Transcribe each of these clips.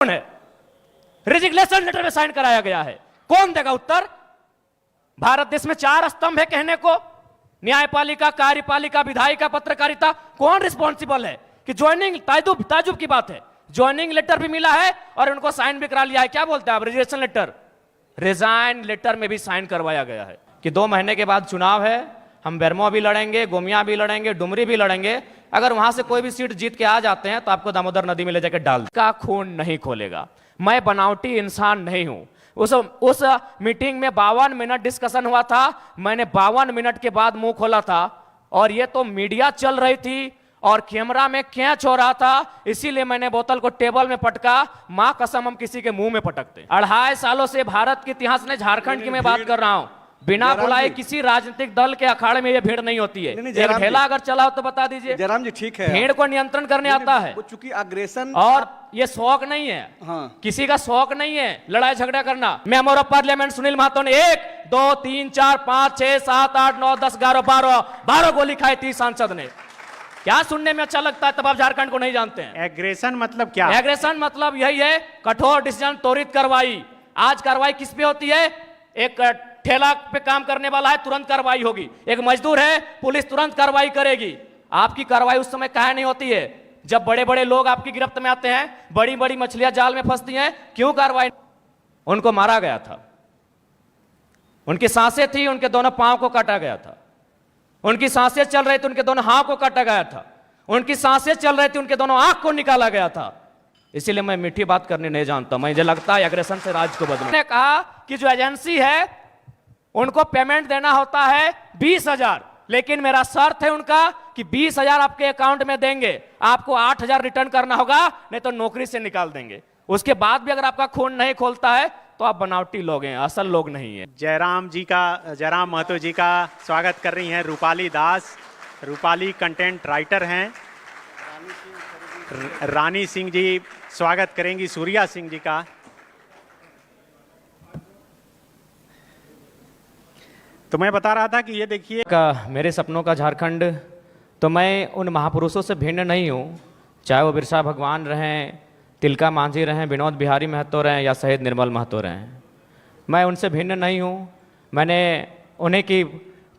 कौन है? Resignation letter में साइन कराया गया है, कौन देगा उत्तर? भारत देश में 4 स्तंभ है कहने को, न्यायपालिका, कार्यपालिका, विधायिका, पत्रकारिता। कौन रिस्पॉन्सिबल है कि ज्वाइनिंग, ताजुब की बात है, ज्वाइनिंग लेटर भी मिला है और उनको साइन भी करा लिया है। क्या बोलते हैं आप? रेजिग्नेशन लेटर, रिजाइन लेटर में भी साइन करवाया गया है कि 2 महीने के बाद चुनाव है, हम बेरमो भी लड़ेंगे, गोमिया भी लड़ेंगे, डुमरी भी लड़ेंगे। अगर वहां से कोई भी सीट जीत के आ जाते हैं तो आपको दामोदर नदी में ले जाकर डाल का खून नहीं खोलेगा। मैं बनावटी इंसान नहीं हूं। उस मीटिंग में 52 मिनट डिस्कशन हुआ था, मैंने 52 मिनट के बाद मुंह खोला था और ये तो मीडिया चल रही थी और कैमरा में कैच हो रहा था, इसीलिए मैंने बोतल को टेबल में पटका। मां कसम हम किसी के मुंह में पटकते। 2.5 सालों से भारत के इतिहास में, झारखंड की मैं बात कर रहा हूं, बिना बुलाए किसी राजनीतिक दल के अखाड़े में ये भीड़ नहीं होती है। एक ढेला अगर चला हो तो बता दीजिए। जयराम जी ठीक है, भीड़ को नियंत्रण करने आता है, चूंकि अग्रेशन और ये शौक नहीं है। हाँ। किसी का शौक नहीं है लड़ाई झगड़ा करना। Member of parliament Sunil Mahato ने 1 2 3 4 5 6 7 8 9 10 11 12 गोली खाई थी सांसद ने। क्या सुनने में अच्छा लगता है? तब आप झारखंड को नहीं जानते हैं। एग्रेशन मतलब क्या? एग्रेशन मतलब यही है, कठोर डिसीजन, त्वरित कार्रवाई। आज कार्रवाई किस पे होती है? एक ठेला पे काम करने वाला है, तुरंत कार्रवाई होगी। एक मजदूर है, पुलिस तुरंत कार्रवाई करेगी। आपकी कार्रवाई उस समय काहे नहीं होती है? जब बड़े बड़े लोग आपकी गिरफ्त में आते हैं, बड़ी बड़ी मछलियां जाल में फंसती हैं, क्यों कार्रवाई? उनको मारा गया था, उनकी सांसें थी, उनके दोनों पांव को काटा गया था, उनकी सांसें चल रही थी, उनके दोनों हाथ को काटा गया था, उनकी सांसें चल रही थी, उनके दोनों आंख को निकाला गया था। इसीलिए मैं मीठी बात करने नहीं जानता। मुझे लगता है एग्रेशन से राज को बदलना। मैंने कहा कि जो एजेंसी है उनको पेमेंट देना होता है 20,000, लेकिन मेरा शर्त है उनका कि 20,000 आपके अकाउंट में देंगे, आपको 8,000 रिटर्न करना होगा, नहीं तो नौकरी से निकाल देंगे। उसके बाद भी अगर आपका खून नहीं खोलता है तो आप बनावटी लोग हैं, असल लोग नहीं है। जयराम महतो जी का स्वागत कर रही हैं रूपाली दास। रूपाली कंटेंट राइटर हैं। रानी सिंह जी स्वागत करेंगी सूर्या सिंह जी का। तो मैं बता रहा था कि ये देखिए मेरे सपनों का झारखंड, तो मैं उन महापुरुषों से भिन्न नहीं हूँ, चाहे वो बिरसा भगवान रहें, तिलका मांझी रहें, विनोद बिहारी महतो रहें या शहीद निर्मल महतो रहें। मैं उनसे भिन्न नहीं हूँ। मैंने उन्हीं की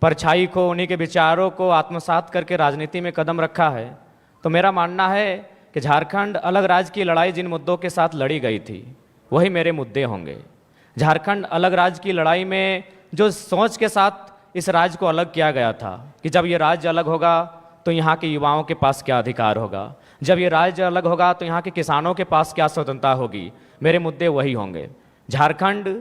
परछाई को, उन्हीं के विचारों को आत्मसात करके राजनीति में कदम रखा है। तो मेरा मानना है कि झारखंड अलग राज्य की लड़ाई जिन मुद्दों के साथ लड़ी गई थी वही मेरे मुद्दे होंगे। झारखंड अलग राज्य की लड़ाई में जो सोच के साथ इस राज्य को अलग किया गया था कि जब ये राज्य अलग होगा तो यहाँ के युवाओं के पास क्या अधिकार होगा, जब ये राज्य अलग होगा तो यहाँ के किसानों के पास क्या स्वतंत्रता होगी, मेरे मुद्दे वही होंगे। झारखंड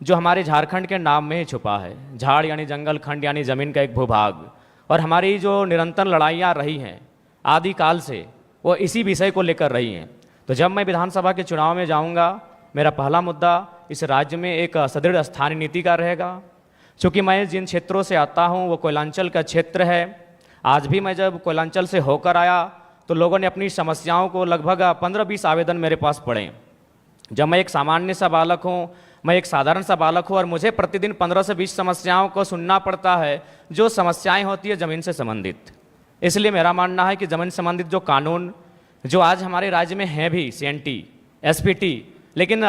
जो हमारे झारखंड के नाम में ही छुपा है, झाड़ यानी जंगल, खंड यानी ज़मीन का एक भूभाग, और हमारी जो निरंतर लड़ाइयाँ रही हैं आदिकाल से, वो इसी विषय को लेकर रही हैं। तो जब मैं विधानसभा के चुनाव में जाऊँगा, मेरा पहला मुद्दा इस राज्य में एक सुदृढ़ स्थानीय नीति का रहेगा। चूँकि मैं जिन क्षेत्रों से आता हूँ वो कोयलांचल का क्षेत्र है। आज भी मैं जब कोयलांचल से होकर आया तो लोगों ने अपनी समस्याओं को, लगभग 15-20 आवेदन मेरे पास पड़े। जब मैं एक सामान्य सा बालक हूँ, मैं एक साधारण सा बालक हूँ और मुझे प्रतिदिन 15 से 20 समस्याओं को सुनना पड़ता है, जो समस्याएँ होती है ज़मीन से संबंधित। इसलिए मेरा मानना है कि ज़मीन संबंधित जो कानून जो आज हमारे राज्य में हैं भी, CNT, SPT, लेकिन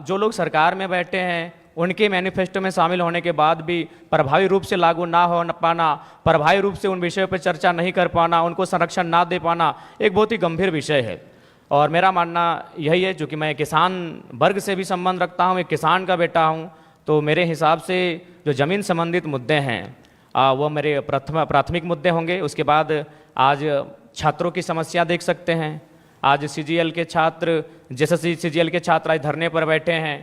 जो लोग सरकार में बैठे हैं उनके मैनिफेस्टो में शामिल होने के बाद भी प्रभावी रूप से लागू ना हो पाना, प्रभावी रूप से उन विषयों पर चर्चा नहीं कर पाना, उनको संरक्षण ना दे पाना एक बहुत ही गंभीर विषय है। और मेरा मानना यही है, चूँकि मैं किसान वर्ग से भी संबंध रखता हूँ, एक किसान का बेटा हूँ, तो मेरे हिसाब से जो ज़मीन संबंधित मुद्दे हैं वो मेरे प्राथमिक मुद्दे होंगे। उसके बाद आज छात्रों की समस्या देख सकते हैं। आज CGL के छात्र, JSSC CGL के छात्र आज धरने पर बैठे हैं।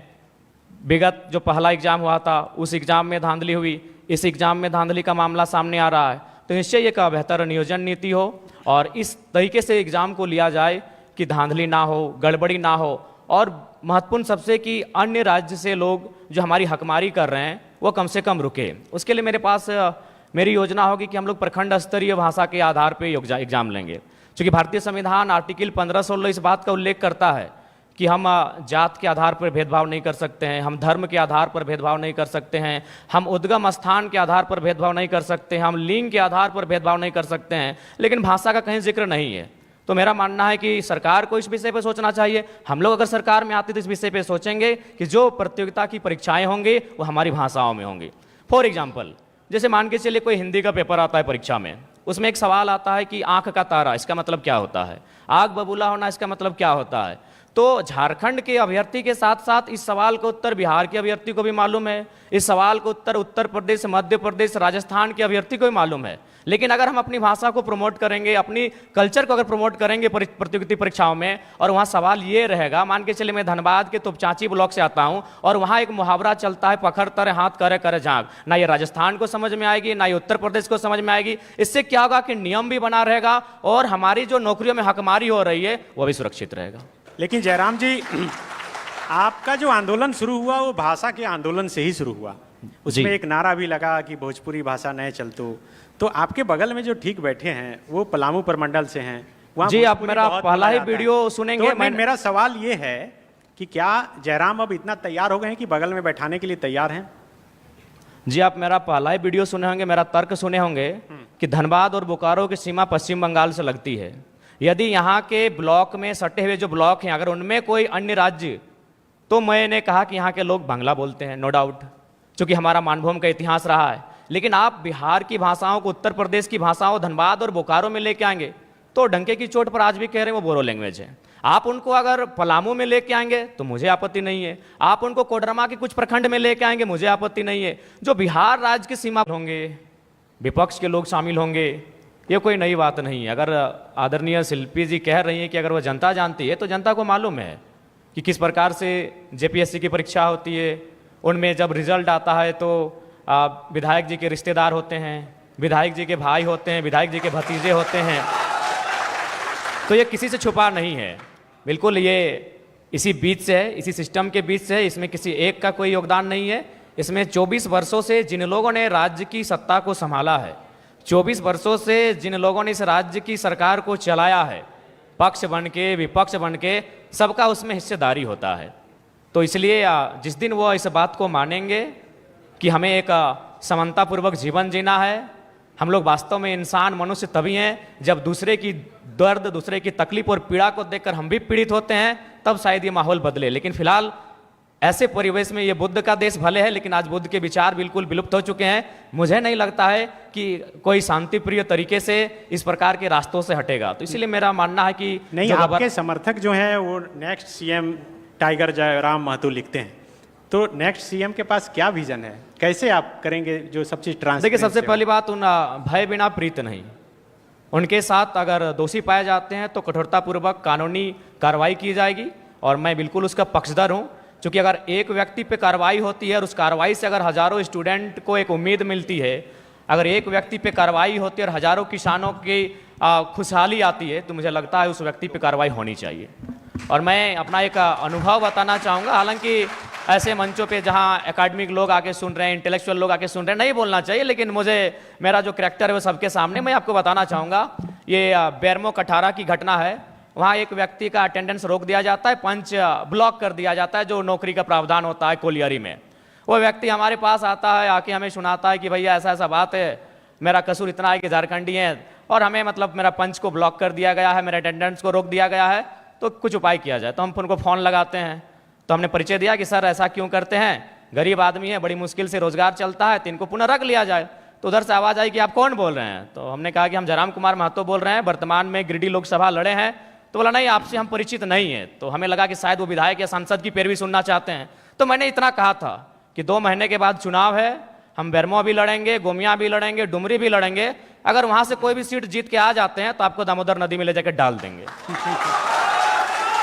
विगत जो पहला एग्ज़ाम हुआ था उस एग्ज़ाम में धांधली हुई, इस एग्ज़ाम में धांधली का मामला सामने आ रहा है। तो निश्चय एक बेहतर नियोजन नीति हो और इस तरीके से एग्ज़ाम को लिया जाए कि धांधली ना हो, गड़बड़ी ना हो, और महत्वपूर्ण सबसे कि अन्य राज्य से लोग जो हमारी हकमारी कर रहे हैं वो कम से कम रुके। उसके लिए मेरे पास मेरी योजना होगी कि हम लोग प्रखंड स्तरीय भाषा के आधार पर एग्ज़ाम लेंगे। चूँकि भारतीय संविधान आर्टिकल 15-16 इस बात का उल्लेख करता है कि हम जात के आधार पर भेदभाव नहीं कर सकते हैं, हम धर्म के आधार पर भेदभाव नहीं कर सकते हैं, हम उद्गम स्थान के आधार पर भेदभाव नहीं कर सकते हैं, हम लिंग के आधार पर भेदभाव नहीं कर सकते हैं, लेकिन भाषा का कहीं जिक्र नहीं है। तो मेरा मानना है कि सरकार को इस विषय पर सोचना चाहिए। हम लोग अगर सरकार में आते तो इस विषय पर सोचेंगे कि जो प्रतियोगिता की परीक्षाएं होंगी वो हमारी भाषाओं में होंगी। फॉर एग्जाम्पल, जैसे मान के चलिए कोई हिंदी का पेपर आता है परीक्षा में, उसमें एक सवाल आता है कि आंख का तारा, इसका मतलब क्या होता है, आग बबूला होना, इसका मतलब क्या होता है। तो झारखंड के अभ्यर्थी के साथ साथ इस सवाल का उत्तर बिहार के अभ्यर्थी को भी मालूम है, इस सवाल का उत्तर उत्तर प्रदेश, मध्य प्रदेश, राजस्थान के अभ्यर्थी को भी मालूम है। लेकिन अगर हम अपनी भाषा को प्रमोट करेंगे, अपनी कल्चर को अगर प्रमोट करेंगे प्रतियोगिता परीक्षाओं में, और वहाँ सवाल ये रहेगा, मान के चलिए मैं धनबाद के तोपचांची ब्लॉक से आता हूँ और वहाँ एक मुहावरा चलता है, पखर तरे हाथ करे करे झांक, ना ये राजस्थान को समझ में आएगी, ना ये उत्तर प्रदेश को समझ में आएगी। इससे क्या होगा कि नियम भी बना रहेगा और हमारी जो नौकरियों में हकमारी हो रही है वो भी सुरक्षित रहेगा। लेकिन जयराम जी, आपका जो आंदोलन शुरू हुआ वो भाषा के आंदोलन से ही शुरू हुआ। उसमें एक नारा भी लगा कि भोजपुरी भाषा नए चलतो। तो आपके बगल में जो ठीक बैठे हैं वो पलामू प्रमंडल से हैं, वहाँ जी आप मेरा पहला ही वीडियो सुनेंगे। तो मेरा सवाल ये है कि क्या जयराम अब इतना तैयार हो गए हैं कि बगल में बैठाने के लिए तैयार हैं? जी आप मेरा पहला ही वीडियो सुने होंगे, मेरा तर्क सुने होंगे कि धनबाद और बोकारो की सीमा पश्चिम बंगाल से लगती है। यदि यहाँ के ब्लॉक में सटे हुए जो ब्लॉक हैं अगर उनमें कोई अन्य राज्य, तो मैंने कहा कि यहाँ के लोग बांग्ला बोलते हैं, नो डाउट, क्योंकि हमारा मानभूम का इतिहास रहा है। लेकिन आप बिहार की भाषाओं को, उत्तर प्रदेश की भाषाओं धनबाद और बोकारो में लेके आएंगे तो डंके की चोट पर आज भी कह रहे हैं वो बोरो लैंग्वेज है। आप उनको अगर पलामू में लेके आएंगे तो मुझे आपत्ति नहीं है, आप उनको कोडरमा के कुछ प्रखंड में लेके आएंगे मुझे आपत्ति नहीं है। जो बिहार राज्य की सीमा होंगे, विपक्ष के लोग शामिल होंगे, ये कोई नई बात नहीं है। अगर आदरणीय शिल्पी जी कह रही हैं कि अगर वो जनता जानती है तो जनता को मालूम है कि किस प्रकार से जेपीएससी की परीक्षा होती है। उनमें जब रिजल्ट आता है तो विधायक जी के रिश्तेदार होते हैं, विधायक जी के भाई होते हैं, विधायक जी के भतीजे होते हैं। तो ये किसी से छुपा नहीं है, बिल्कुल ये इसी बीच से है, इसी सिस्टम के बीच से है। इसमें किसी एक का कोई योगदान नहीं है। इसमें 24 वर्षों से जिन लोगों ने राज्य की सत्ता को संभाला है, 24 वर्षों से जिन लोगों ने इस राज्य की सरकार को चलाया है, पक्ष बन के विपक्ष बन के, सबका उसमें हिस्सेदारी होता है। तो इसलिए जिस दिन वो इस बात को मानेंगे कि हमें एक समानतापूर्वक जीवन जीना है, हम लोग वास्तव में इंसान मनुष्य तभी हैं जब दूसरे की दर्द, दूसरे की तकलीफ और पीड़ा को देखकर हम भी पीड़ित होते हैं, तब शायद ये माहौल बदले। लेकिन फिलहाल ऐसे परिवेश में ये बुद्ध का देश भले है, लेकिन आज बुद्ध के विचार बिल्कुल विलुप्त हो चुके हैं। मुझे नहीं लगता है कि कोई शांति प्रिय तरीके से इस प्रकार के रास्तों से हटेगा। तो इसलिए मेरा मानना है कि नहीं, आपके समर्थक जो हैं वो next CM tiger Jairam Mahato लिखते हैं। तो नेक्स्ट सीएम के पास क्या विजन है, कैसे आप करेंगे जो सब चीज ट्रांसपेरेंट? देखिए, सबसे पहली बात, उन भय बिना प्रीत नहीं। उनके साथ अगर दोषी पाए जाते हैं तो कठोरतापूर्वक कानूनी कार्रवाई की जाएगी और मैं बिल्कुल उसका पक्षधर हूँ। क्योंकि अगर एक व्यक्ति पे कार्रवाई होती है और उस कार्रवाई से अगर हजारों स्टूडेंट को एक उम्मीद मिलती है, अगर एक व्यक्ति पे कार्रवाई होती है और हजारों किसानों की खुशहाली आती है, तो मुझे लगता है उस व्यक्ति पे कार्रवाई होनी चाहिए। और मैं अपना एक अनुभव बताना चाहूँगा। हालांकि ऐसे मंचों पे जहाँ एकेडमिक लोग आके सुन रहे हैं, इंटेलेक्चुअल लोग आके सुन रहे हैं, नहीं बोलना चाहिए, लेकिन मुझे मेरा जो कैरेक्टर है वो सबके सामने मैं आपको बताना चाहूँगा। ये बेरमो कठारा की घटना है। वहाँ एक व्यक्ति का अटेंडेंस रोक दिया जाता है, पंच ब्लॉक कर दिया जाता है, जो नौकरी का प्रावधान होता है कोलियरी में। वो व्यक्ति हमारे पास आता है, आके हमें सुनाता है कि भैया ऐसा ऐसा बात है, मेरा कसूर इतना है कि झारखंडी हैं और हमें मतलब मेरा पंच को ब्लॉक कर दिया गया है, मेरे अटेंडेंस को रोक दिया गया है, तो कुछ उपाय किया जाए। तो हम उनको फ़ोन लगाते हैं, तो हमने परिचय दिया कि सर ऐसा क्यों करते हैं, गरीब आदमी है, बड़ी मुश्किल से रोजगार चलता है, तो इनको पुनः रख लिया जाए। तो उधर से आवाज़ आई कि आप कौन बोल रहे हैं? तो हमने कहा कि हम जयराम कुमार महतो बोल रहे हैं, वर्तमान में गिरिडीह लोकसभा लड़े हैं। तो बोला नहीं, आपसे हम परिचित नहीं है। तो हमें लगा कि शायद वो विधायक या सांसद की पैरवी सुनना चाहते हैं। तो मैंने इतना कहा था कि 2 महीने के बाद चुनाव है, हम बेरमो भी लड़ेंगे, गोमिया भी लड़ेंगे, डुमरी भी लड़ेंगे। अगर वहां से कोई भी सीट जीत के आ जाते हैं तो आपको दामोदर नदी में ले जाकर डाल देंगे।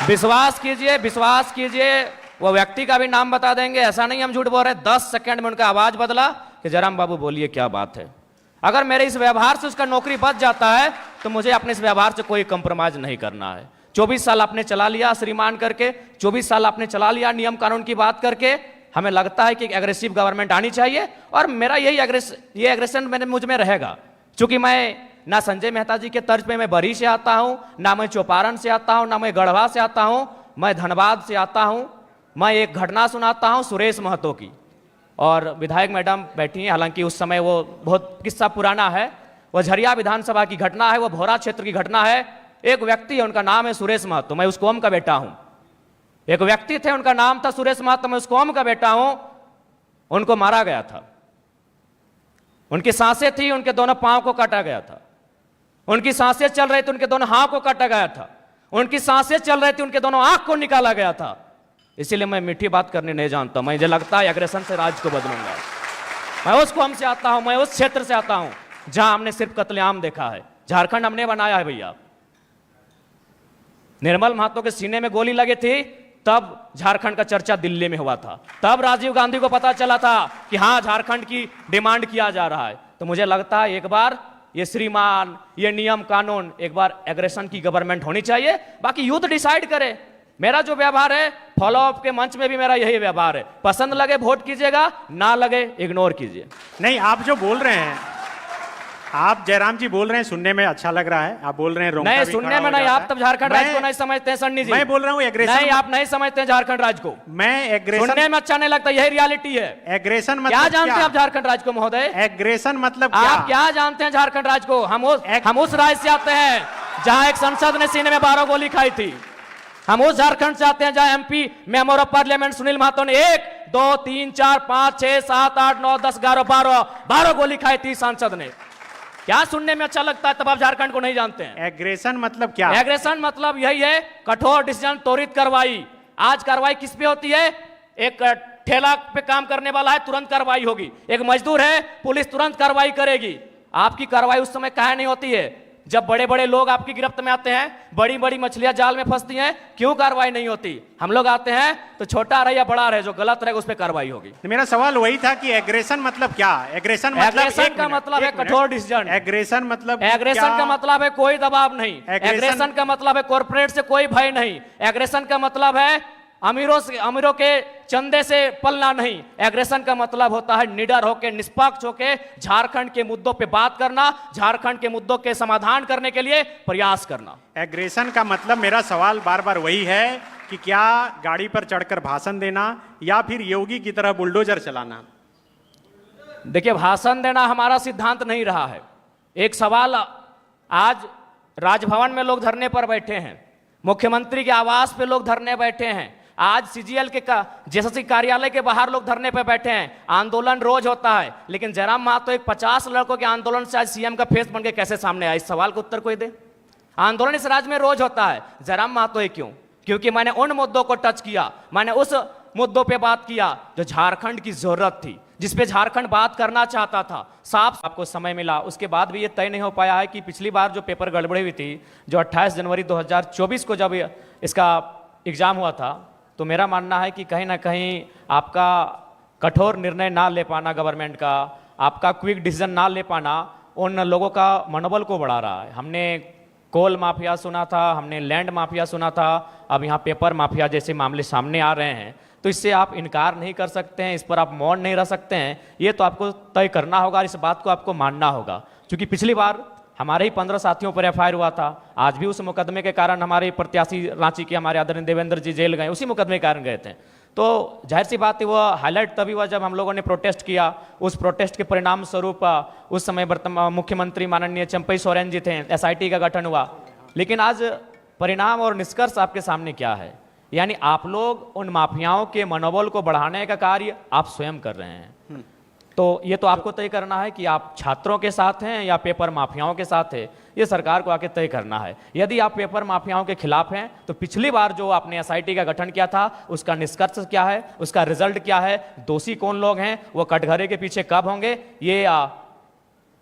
विश्वास कीजिए, विश्वास कीजिए, वो व्यक्ति का भी नाम बता देंगे, ऐसा नहीं हम झूठ बोल रहे। 10 सेकंड में उनका आवाज बदला कि जयराम बाबू बोलिए क्या बात है। अगर मेरे इस व्यवहार से उसका नौकरी बच जाता है तो मुझे अपने इस व्यवहार से कोई कंप्रोमाइज नहीं करना है। 24 साल आपने चला लिया श्रीमान करके, 24 साल आपने चला लिया नियम कानून की बात करके। हमें लगता है कि एक एग्रेसिव गवर्नमेंट आनी चाहिए और मेरा यही एग्रेशन मुझ में रहेगा। चूंकि मैं ना संजय मेहता जी के तर्ज पे मैं बरी से आता हूं, ना मैं चौपारण से आता हूं, ना मैं गढ़वा से आता हूं, मैं धनबाद से आता हूं। मैं एक घटना सुनाता हूं सुरेश महतो की, और विधायक मैडम बैठी हैं, हालांकि उस समय वो बहुत किस्सा पुराना है। वो झरिया विधानसभा की घटना है, वो भोरा क्षेत्र की घटना है। एक व्यक्ति है, उनका नाम है सुरेश महतो, मैं उस कौम का बेटा हूं। एक व्यक्ति थे, उनका नाम था सुरेश महतो, मैं उस कौम का बेटा हूं। उनको मारा गया था, उनकी सांसें थी, उनके दोनों पांव को काटा गया था। उनकी सांसें चल रही थी, उनके दोनों हाथ को काटा गया था। उनकी सांसें चल रही थी, उनके दोनों आंख को निकाला गया था। इसीलिए मैं मीठी बात करने नहीं जानता, मुझे लगता है एग्रेशन से राज्य को बदलूंगा। मैं उस कौम से आता हूं, मैं उस क्षेत्र से आता हूं जहां हमने सिर्फ कत्लेआम देखा है। झारखंड हमने बनाया है भैया। निर्मल महतो के सीने में गोली लगी थी, तब झारखंड का चर्चा दिल्ली में हुआ था। तब राजीव गांधी को पता चला था कि हां, झारखंड की डिमांड किया जा रहा है। तो मुझे लगता है एक बार ये श्रीमान, ये नियम कानून, एक बार एग्रेशन की गवर्नमेंट होनी चाहिए, बाकी यूथ डिसाइड करे। मेरा जो व्यवहार है, फॉलो अप के मंच में भी मेरा यही व्यवहार है। पसंद लगे वोट कीजिएगा, ना लगे इग्नोर कीजिए। नहीं, आप जो बोल रहे हैं, आप जयराम जी बोल रहे हैं, सुनने में अच्छा लग रहा है। आप बोल रहे हैं रोंगटा नहीं, भी सुनने खड़ा में हो नहीं, जाता आप तब झारखंड है। राज्य को नहीं समझते हैं सन्नी जी। मैं बोल रहा हूँ एग्रेशन। नहीं, आप नहीं समझते हैं झारखंड राज्य को। मैं एग्रेशन सुनने में अच्छा नहीं लगता, यही रियलिटी है। एग्रेशन मतलब क्या जानते हैं आप झारखंड राज्य को महोदय? एग्रेशन मतलब आप क्या जानते हैं झारखंड राज्य को? हम उस राज्य से आते हैं जहां एक सांसद ने सीने में 12 गोली खाई थी। हम उस झारखंड से आते हैं जहां MP member of parliament Sunil Mahato ने 1 2 3 4 5 6 7 8 9 10 11 12 गोली खाई थी सांसद ने। क्या सुनने में अच्छा लगता है? तब आप झारखंड को नहीं जानते हैं। एग्रेशन मतलब क्या? एग्रेशन मतलब यही है, कठोर डिसीजन, त्वरित कार्रवाई। आज कार्रवाई किस पे होती है? एक ठेला पे काम करने वाला है, तुरंत कार्रवाई होगी। एक मजदूर है, पुलिस तुरंत कार्रवाई करेगी। आपकी कार्रवाई उस समय काहे नहीं होती है? जब बड़े बड़े लोग आपकी गिरफ्त में आते हैं, बड़ी बड़ी मछलियां जाल में फंसती हैं, क्यों कार्रवाई नहीं होती? हम लोग आते हैं तो छोटा रहे या बड़ा रहे, जो गलत रहेगा उस पर कार्रवाई होगी। मेरा सवाल वही था कि एग्रेशन मतलब क्या? एग्रेशन का मतलब है कठोर डिसीजन। एग्रेशन मतलब एग्रेशन का मतलब है कोई दबाव नहीं। एग्रेशन का मतलब है कॉर्पोरेट से कोई भय नहीं। एग्रेशन का मतलब है अमीरों के चंदे से पलना नहीं। एग्रेशन का मतलब होता है निडर होकर, निष्पक्ष होकर झारखंड के मुद्दों पे बात करना, झारखंड के मुद्दों के समाधान करने के लिए प्रयास करना। एग्रेशन का मतलब, मेरा सवाल बार बार वही है कि क्या गाड़ी पर चढ़कर भाषण देना या फिर योगी की तरह बुलडोजर चलाना? देखिए, भाषण देना हमारा सिद्धांत नहीं रहा है। एक सवाल, आज राजभवन में लोग धरने पर बैठे हैं, मुख्यमंत्री के आवास पे लोग धरने बैठे हैं, आज सीजीएल के जेएसएससी कार्यालय के बाहर लोग धरने पे बैठे हैं। आंदोलन रोज होता है, लेकिन जयराम महतो एक 50 लड़कों के आंदोलन से आज सीएम का फेस बन के कैसे सामने आया? इस सवाल का उत्तर कोई दे। आंदोलन इस राज्य में रोज होता है, जयराम महतो है क्यों? क्योंकि मैंने उन मुद्दों को टच किया, मैंने उस मुद्दों पे बात किया जो झारखंड की जरूरत थी, जिसपे झारखंड बात करना चाहता था। साफ आपको समय मिला, उसके बाद भी ये तय नहीं हो पाया है कि पिछली बार जो पेपर गड़बड़ी हुई थी, जो 28 जनवरी 2024 को जब इसका एग्जाम हुआ था, तो मेरा मानना है कि कहीं ना कहीं आपका कठोर निर्णय ना ले पाना गवर्नमेंट का, आपका क्विक डिसीजन ना ले पाना उन लोगों का मनोबल को बढ़ा रहा है। हमने कोल माफिया सुना था, हमने लैंड माफिया सुना था, अब यहाँ पेपर माफिया जैसे मामले सामने आ रहे हैं। तो इससे आप इनकार नहीं कर सकते हैं, इस पर आप मौन नहीं रह सकते हैं। ये तो आपको तय करना होगा, इस बात को आपको मानना होगा। क्योंकि पिछली बार हमारे ही 15 साथियों पर एफआईआर हुआ था, आज भी उस मुकदमे के कारण हमारे प्रत्याशी रांची के हमारे आदरणीय देवेंद्र जी जेल गए, उसी मुकदमे के कारण गए थे। तो जाहिर सी बात है, वो हाईलाइट तभी हुआ जब हम लोगों ने प्रोटेस्ट किया। उस प्रोटेस्ट के परिणाम स्वरूप उस समय वर्तमान मुख्यमंत्री माननीय चंपई सोरेन जी थे, एसआईटी का गठन हुआ। लेकिन आज परिणाम और निष्कर्ष आपके सामने क्या है? यानी आप लोग उन माफियाओं के मनोबल को बढ़ाने का कार्य आप स्वयं कर रहे हैं। तो ये तो आपको तय करना है कि आप छात्रों के साथ हैं या पेपर माफियाओं के साथ है, ये सरकार को आके तय करना है। यदि आप पेपर माफियाओं के खिलाफ हैं, तो पिछली बार जो आपने एसआईटी का गठन किया था, उसका निष्कर्ष क्या है, उसका रिजल्ट क्या है, दोषी कौन लोग हैं, वो कटघरे के पीछे कब होंगे, ये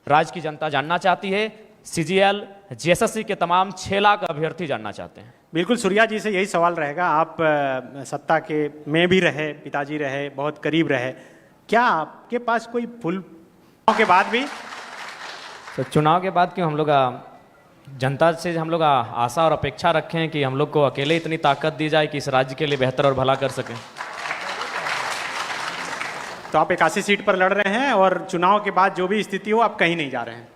राज्य की जनता जानना चाहती है। सीजीएल जेएसएससी के तमाम 6 लाख अभ्यर्थी जानना चाहते हैं। बिल्कुल, सूर्या जी से यही सवाल रहेगा। आप सत्ता के में भी रहे, पिताजी रहे, बहुत करीब रहे, क्या आपके पास कोई फुल के बाद भी? तो चुनाव के बाद क्यों हम लोग जनता से हम लोग आशा और अपेक्षा रखें कि हम लोग को अकेले इतनी ताकत दी जाए कि इस राज्य के लिए बेहतर और भला कर सकें। तो आप 81 सीट पर लड़ रहे हैं और चुनाव के बाद जो भी स्थिति हो, आप कहीं नहीं जा रहे हैं?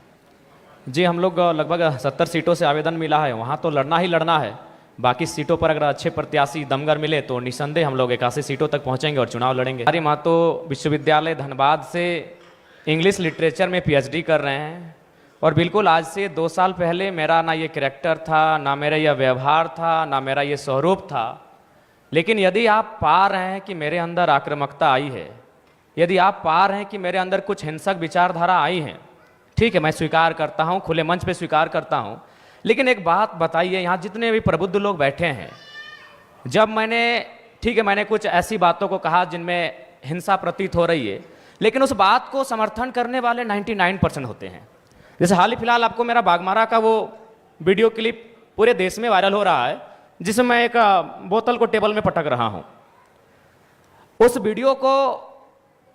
जी, हम लोग लगभग 70 सीटों से आवेदन मिला है, वहाँ तो लड़ना ही लड़ना है। बाकी सीटों पर अगर अच्छे प्रत्याशी दमगर मिले तो निसंदेह हम लोग 81 सीटों तक पहुंचेंगे और चुनाव लड़ेंगे। हमारी महतो विश्वविद्यालय धनबाद से इंग्लिश लिटरेचर में पीएचडी कर रहे हैं और बिल्कुल आज से 2 साल पहले मेरा ना ये कैरेक्टर था, ना मेरा यह व्यवहार था, ना मेरा ये स्वरूप था। लेकिन यदि आप पा रहे हैं कि मेरे अंदर आक्रामकता आई है, यदि आप पा रहे हैं कि मेरे अंदर कुछ हिंसक विचारधारा आई है, ठीक है, मैं स्वीकार करता हूँ, खुले मंच पे स्वीकार करता हूँ। लेकिन एक बात बताइए, यहाँ जितने भी प्रबुद्ध लोग बैठे हैं, जब मैंने, ठीक है, मैंने कुछ ऐसी बातों को कहा जिनमें हिंसा प्रतीत हो रही है, लेकिन उस बात को समर्थन करने वाले 99% होते हैं। जैसे हाल ही फिलहाल आपको मेरा बाघमारा का वो वीडियो क्लिप पूरे देश में वायरल हो रहा है, जिसमें मैं एक बोतल को टेबल में पटक रहा हूं। उस वीडियो को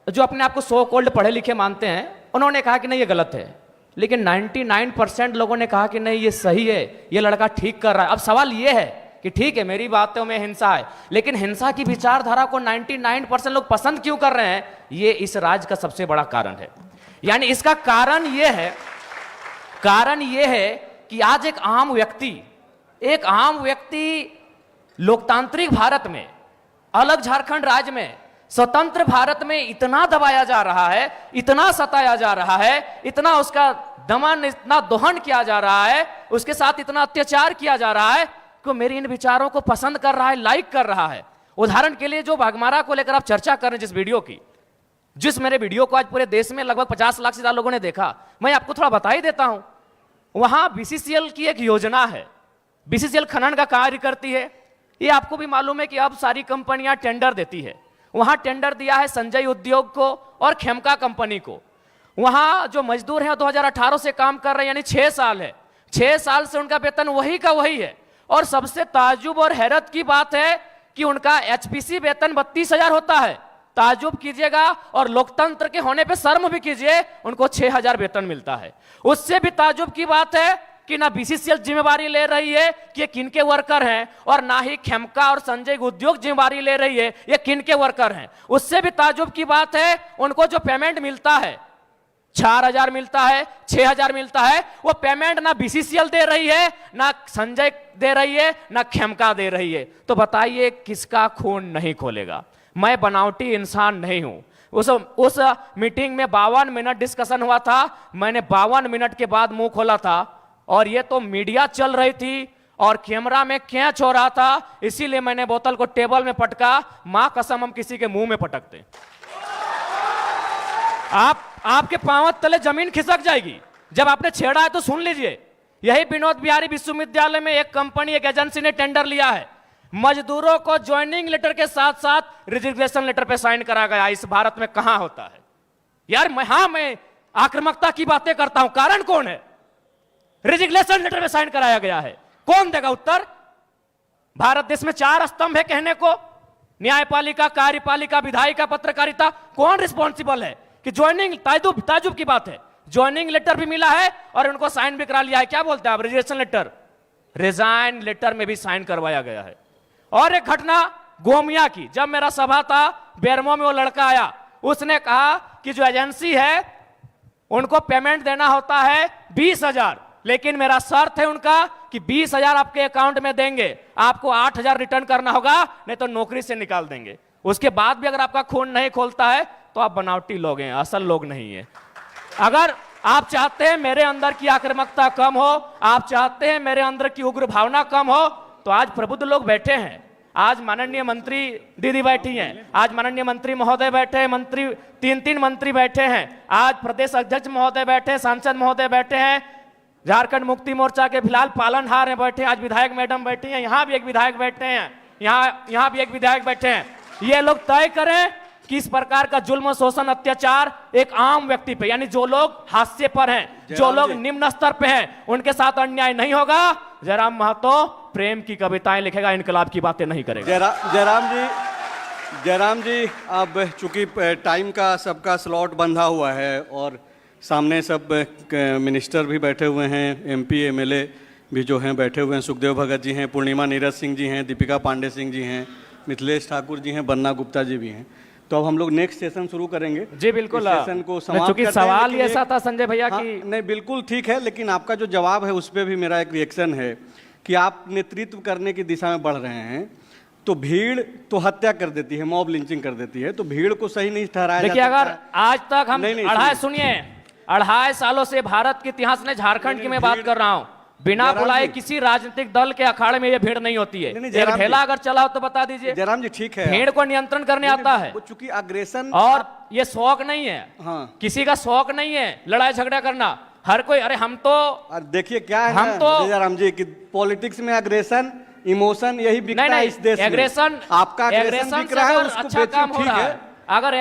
जो अपने आप को सो कॉल्ड पढ़े लिखे मानते हैं, उन्होंने कहा कि नहीं ये गलत है, लेकिन 99% लोगों ने कहा कि नहीं ये सही है, ये लड़का ठीक कर रहा है। अब सवाल ये है कि ठीक है, मेरी बातों में हिंसा है, लेकिन हिंसा की विचारधारा को 99% लोग पसंद क्यों कर रहे हैं? ये इस राज का सबसे बड़ा कारण है। यानी इसका कारण ये है कि आज एक आम व्यक्ति लोकतांत्रिक भारत में, अलग झारखंड राज्य में, स्वतंत्र भारत में इतना दबाया जा रहा है, इतना सताया जा रहा है, इतना उसका दमन, इतना दोहन किया जा रहा है, उसके साथ इतना अत्याचार किया जा रहा है कि मेरे इन विचारों को पसंद कर रहा है, लाइक कर रहा है। उदाहरण के लिए जो बाघमारा को लेकर आप चर्चा कर रहे हैं, जिस वीडियो की, जिस मेरे वीडियो को आज पूरे देश में लगभग 50 लाख से ज्यादा लोगों ने देखा, मैं आपको थोड़ा बता ही देता हूं। वहां बीसीसीएल की एक योजना है, बीसीसीएल खनन का कार्य करती है। ये आपको भी मालूम है कि अब सारी कंपनियां टेंडर देती है। वहां टेंडर दिया है संजय उद्योग को और खेमका कंपनी को। वहां जो मजदूर हैं 2018 से काम कर रहे हैं, यानी 6 साल है, 6 साल से उनका वेतन वही का वही है। और सबसे ताज्जुब और हैरत की बात है कि उनका एचपीसी वेतन 32,000 होता है। ताज्जुब कीजिएगा और लोकतंत्र के होने पे शर्म भी कीजिए, उनको 6,000 वेतन मिलता है। उससे भी ताज्जुब की बात है कि ना बीसीसीएल जिम्मेवारी ले रही है कि ये किनके वर्कर हैं, और ना ही खेमका और संजय उद्योग जिम्मेवारी ले रही है ये किनके वर्कर हैं। उससे भी ताज्जुब की बात है, उनको जो पेमेंट मिलता है, 4,000 मिलता है, 6,000 मिलता है, वो पेमेंट ना बीसीसीएल दे रही है, ना संजय दे रही है, ना खेमका दे रही है। तो बताइए किसका खून नहीं खोलेगा? मैं बनावटी इंसान नहीं हूं। उस मीटिंग में 52 मिनट डिस्कशन हुआ था, मैंने 52 मिनट के बाद मुंह खोला था, और ये तो मीडिया चल रही थी और कैमरा में कैच हो रहा था, इसीलिए मैंने बोतल को टेबल में पटका। मां कसम हम किसी के मुंह में पटकते, आपके पांव तले जमीन खिसक जाएगी। जब आपने छेड़ा है तो सुन लीजिए। यही विनोद बिहारी विश्वविद्यालय में एक कंपनी, एक एजेंसी ने टेंडर लिया है, मजदूरों को ज्वाइनिंग लेटर के साथ साथ रिजिग्नेशन लेटर पे साइन करा गया। इस भारत में कहां होता है यार? मैं आक्रामकता की बातें करता हूं, कारण कौन है? रिजिग्नेशन लेटर पे साइन कराया गया है, कौन देगा उत्तर? भारत देश में 4 स्तंभ है कहने को, न्यायपालिका, कार्यपालिका, विधायिका, पत्रकारिता। कौन रिस्पॉन्सिबल है कि ज्वाइनिंग? ताजुब की बात है, ज्वाइनिंग लेटर भी मिला है और उनको साइन भी करा लिया है। क्या बोलते हैं आप? रिजिग्नेशन लेटर, रिजाइन लेटर में भी साइन करवाया गया है। और एक घटना गोमिया की, जब मेरा सभा था बेरमो में, वो लड़का आया, उसने कहा कि जो एजेंसी है उनको पेमेंट देना होता है 20,000, लेकिन मेरा शर्त है उनका कि 20,000 आपके अकाउंट में देंगे, आपको 8,000 रिटर्न करना होगा, नहीं तो नौकरी से निकाल देंगे। उसके बाद भी अगर आपका खून नहीं खोलता है तो आप बनावटी लोग हैं, असल लोग नहीं है। अगर आप चाहते हैं मेरे अंदर की आक्रामकता कम हो, आप चाहते हैं मेरे अंदर की उग्र भावना कम हो, तो आज प्रबुद्ध लोग बैठे हैं। आज माननीय मंत्री दीदी बैठी हैं, आज माननीय मंत्री महोदय बैठे हैं, मंत्री 3 मंत्री बैठे हैं, आज प्रदेश अध्यक्ष महोदय बैठे हैं, सांसद महोदय बैठे हैं, झारखंड मुक्ति मोर्चा के फिलहाल पालनहार हैं बैठे, आज विधायक मैडम बैठी हैं, यहाँ भी एक विधायक बैठे हैं, यहाँ भी एक विधायक बैठे हैं। ये लोग तय करें कि इस प्रकार का जुल्म, शोषण, अत्याचार एक आम व्यक्ति पे, यानी जो लोग हाशिए पर हैं, जो लोग निम्न स्तर पे हैं, उनके साथ अन्याय नहीं होगा। जयराम महतो प्रेम की कविताएं लिखेगा, इनकलाब की बातें नहीं करेगा। जयराम जी, अब चूंकि टाइम का सबका स्लॉट बंधा हुआ है और सामने सब मिनिस्टर भी बैठे हुए हैं, एमपी एमएलए भी जो हैं बैठे हुए हैं, सुखदेव भगत जी हैं, पूर्णिमा नीरज सिंह जी हैं, दीपिका पांडे सिंह जी हैं, मिथिलेश ठाकुर जी हैं, बन्ना गुप्ता जी भी हैं। तो अब हम लोग नेक्स्ट सेशन शुरू करेंगे। जी बिल्कुल, सेशन को समाप्त करते हैं। सवाल ही ऐसा था संजय भैया कि नहीं, बिल्कुल ठीक है, लेकिन आपका जो जवाब है उस पर भी मेरा एक रिएक्शन है कि आप नेतृत्व करने की दिशा में बढ़ रहे हैं, तो भीड़ तो हत्या कर देती है, मॉब लिंचिंग कर देती है, तो भीड़ को सही नहीं ठहराया जा सकता। देखिए, अगर आज तक हम सुनिए, 2.5 सालों से भारत के इतिहास ने झारखंड की मैं बात कर रहा हूं, बिना जयराम बुलाए जी। किसी राजनीतिक दल के अखाड़े में ये भीड़ नहीं होती है। नहीं, एक जयराम ढेला जी। अगर चला हो तो बता दीजिए। जयराम जी ठीक है, भीड़ को नियंत्रण करने आता है। वो चूंकि अग्रेसन और ये शौक नहीं है, हाँ। किसी का शौक नहीं है लड़ाई झगड़ा करना। हर कोई, अरे हम तो और देखिए क्या है हम ना तो- जयराम जी कि पॉलिटिक्स में अग्रेशन इमोशन यही बिकता नहीं है नहीं, इस देश में। एग्रेशन आपका अग्रेशन एग्रेशन बिक से रहा है, अगर उसको अच्छा बेचिए, काम हो ठीक रहा है। है, अगर